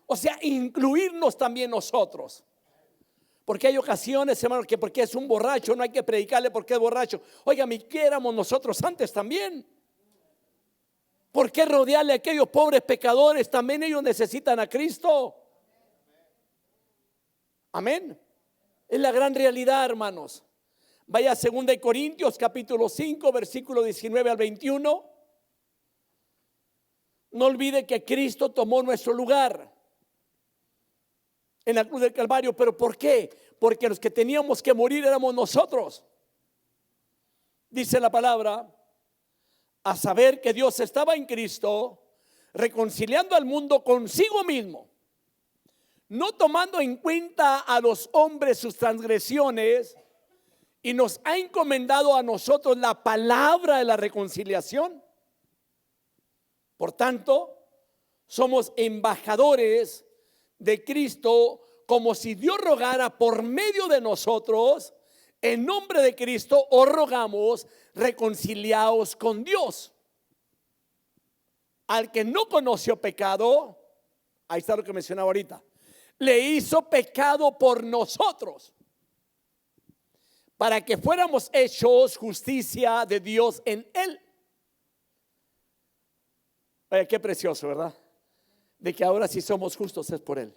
O sea, incluirnos también nosotros. Porque hay ocasiones, hermanos, que porque es un borracho no hay que predicarle porque es borracho. Oiga, ¿qué éramos nosotros antes también? ¿Por qué rodearle a aquellos pobres pecadores? También ellos necesitan a Cristo. Amén. Es la gran realidad, hermanos. Vaya a 2 Corintios capítulo 5, versículo 19 al 21. No olvide que Cristo tomó nuestro lugar en la cruz del Calvario. ¿Pero por qué? Porque los que teníamos que morir éramos nosotros. Dice la palabra: a saber que Dios estaba en Cristo, reconciliando al mundo consigo mismo, no tomando en cuenta a los hombres sus transgresiones, y nos ha encomendado a nosotros la palabra de la reconciliación. Por tanto, somos embajadores de Cristo, como si Dios rogara por medio de nosotros. En nombre de Cristo os rogamos, reconciliaos con Dios. Al que no conoció pecado, ahí está lo que mencionaba ahorita, le hizo pecado por nosotros, para que fuéramos hechos justicia de Dios en él. Oye, qué precioso, ¿verdad? De que ahora si somos justos es por él.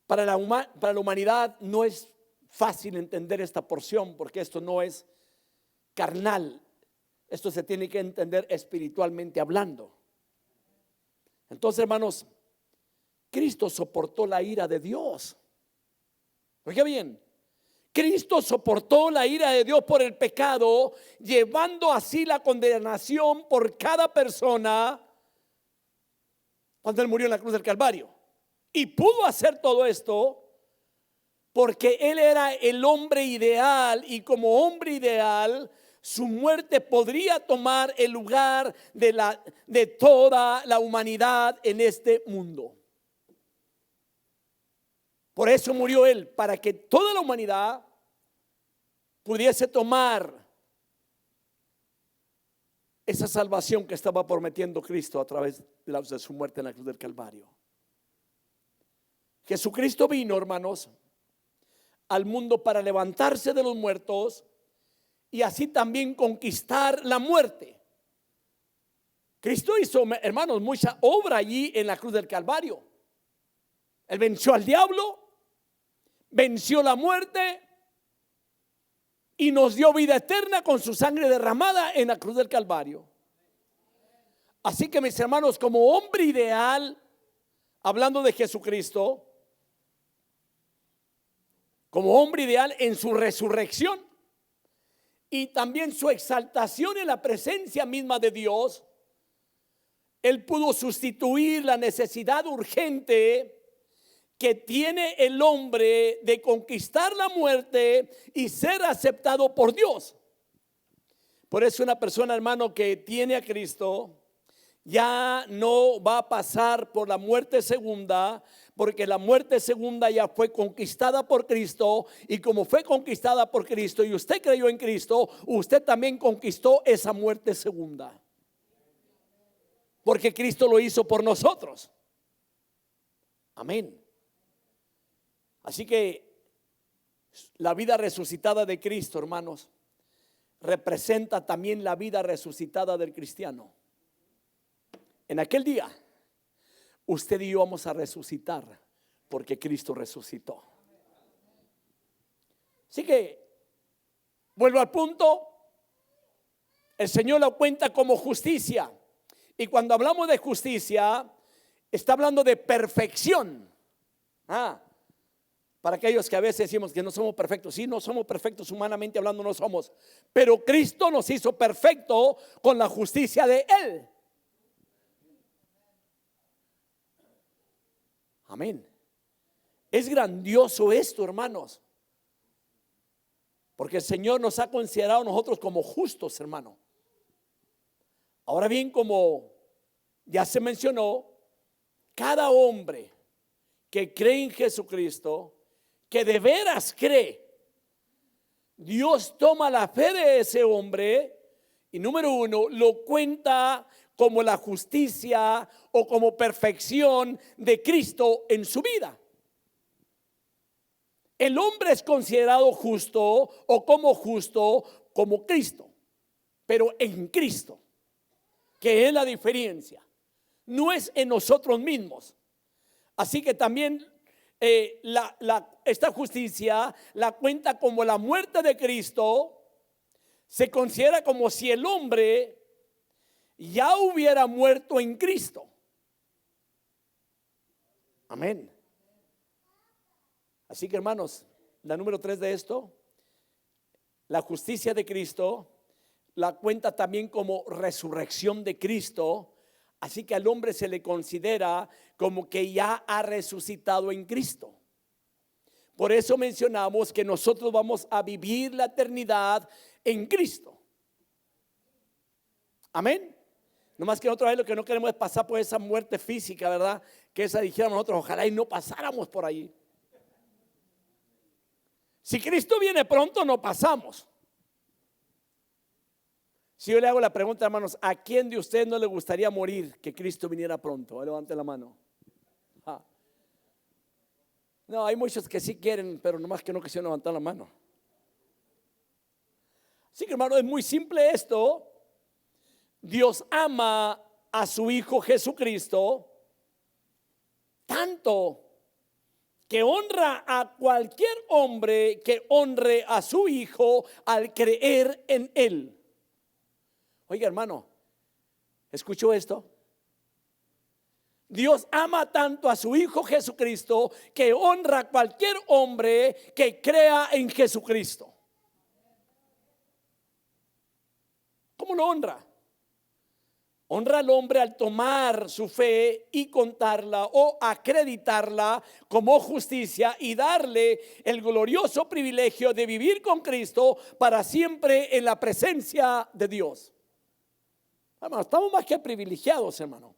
Para la humanidad no es fácil entender esta porción, porque esto no es carnal. Esto se tiene que entender espiritualmente hablando. Entonces, hermanos, Cristo soportó la ira de Dios. Oiga bien, Cristo soportó la ira de Dios por el pecado, llevando así la condenación por cada persona cuando Él murió en la cruz del Calvario. Y pudo hacer todo esto porque Él era el hombre ideal, y como hombre ideal su muerte podría tomar el lugar de toda la humanidad en este mundo. Por eso murió Él, para que toda la humanidad pudiese tomar esa salvación que estaba prometiendo Cristo a través de su muerte en la cruz del Calvario. Jesucristo vino, hermanos, al mundo para levantarse de los muertos y así también conquistar la muerte. Cristo hizo, hermanos, mucha obra allí en la cruz del Calvario. Él venció al diablo, venció la muerte y nos dio vida eterna con su sangre derramada en la cruz del Calvario. Así que, mis hermanos, como hombre ideal, hablando de Jesucristo, como hombre ideal en su resurrección y también su exaltación en la presencia misma de Dios, Él pudo sustituir la necesidad urgente que tiene el hombre de conquistar la muerte y ser aceptado por Dios. Por eso una persona, hermano, que tiene a Cristo ya no va a pasar por la muerte segunda, porque la muerte segunda ya fue conquistada por Cristo, y como fue conquistada por Cristo y usted creyó en Cristo, usted también conquistó esa muerte segunda, porque Cristo lo hizo por nosotros. Amén. Así que la vida resucitada de Cristo, hermanos, representa también la vida resucitada del cristiano. En aquel día, usted y yo vamos a resucitar porque Cristo resucitó. Así que, vuelvo al punto, el Señor lo cuenta como justicia. Y cuando hablamos de justicia, está hablando de perfección. Para aquellos que a veces decimos que no somos perfectos, sí, no somos perfectos, humanamente hablando no somos, pero Cristo nos hizo perfecto con la justicia de Él. Amén. Es grandioso esto, hermanos, porque el Señor nos ha considerado a nosotros como justos, hermano. Ahora bien, como ya se mencionó, cada hombre que cree en Jesucristo, que de veras cree, Dios toma la fe de ese hombre y número uno, lo cuenta como la justicia o como perfección de Cristo en su vida. El hombre es considerado justo o como justo como Cristo, pero en Cristo, que es la diferencia, no es en nosotros mismos. Así que también esta justicia la cuenta como la muerte de Cristo. Se considera como si el hombre ya hubiera muerto en Cristo. Amén. Así que, hermanos, la número 3 de esto, la justicia de Cristo, la cuenta también como resurrección de Cristo. Así que al hombre se le considera como que ya ha resucitado en Cristo. Por eso mencionamos que nosotros vamos a vivir la eternidad en Cristo. Amén. Nomás que otra vez lo que no queremos es pasar por esa muerte física, ¿verdad? Que esa dijéramos nosotros, ojalá y no pasáramos por ahí. Si Cristo viene pronto, no pasamos. Si yo le hago la pregunta, hermanos, ¿a quién de ustedes no le gustaría morir que Cristo viniera pronto? Levante la mano. No, hay muchos que sí quieren, pero nomás que no quisieron levantar la mano. Así que, hermano, es muy simple esto. Dios ama a su Hijo Jesucristo tanto que honra a cualquier hombre que honre a su Hijo al creer en Él. Oiga, hermano, ¿escuchó esto? Dios ama tanto a su Hijo Jesucristo que honra a cualquier hombre que crea en Jesucristo. ¿Cómo lo honra? Honra al hombre al tomar su fe y contarla o acreditarla como justicia y darle el glorioso privilegio de vivir con Cristo para siempre en la presencia de Dios. Hermano, estamos más que privilegiados, hermano.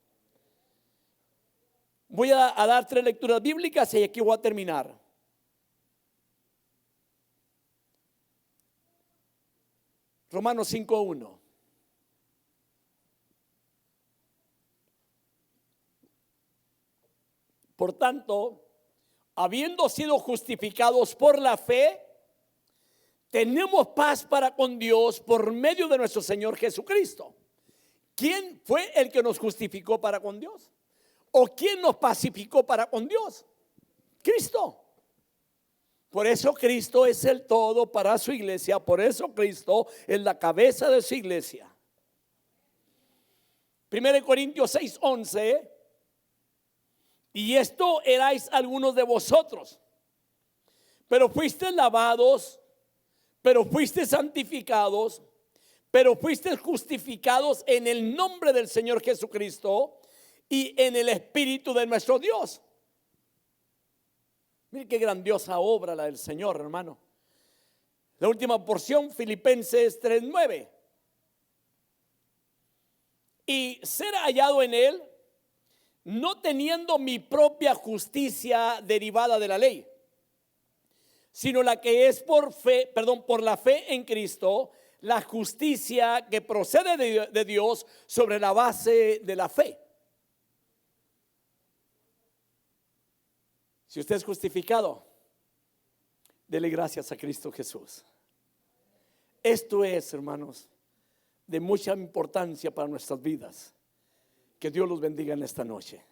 Voy a dar 3 lecturas bíblicas y aquí voy a terminar. Romanos 5:1. Por tanto, habiendo sido justificados por la fe, tenemos paz para con Dios por medio de nuestro Señor Jesucristo. ¿Quién fue el que nos justificó para con Dios? ¿O quién nos pacificó para con Dios? Cristo. Por eso Cristo es el todo para su iglesia. Por eso Cristo es la cabeza de su iglesia. 1 Corintios 6:11. Y esto erais algunos de vosotros, pero fuisteis lavados, pero fuisteis santificados, pero fuisteis justificados en el nombre del Señor Jesucristo y en el Espíritu de nuestro Dios. Mire qué grandiosa obra la del Señor, hermano. La última porción, Filipenses 3:9. Y ser hallado en él, no teniendo mi propia justicia derivada de la ley, sino la que es por fe, por la fe en Cristo, la justicia que procede de Dios sobre la base de la fe. Si usted es justificado, dele gracias a Cristo Jesús. Esto es, hermanos, de mucha importancia para nuestras vidas. Que Dios los bendiga en esta noche.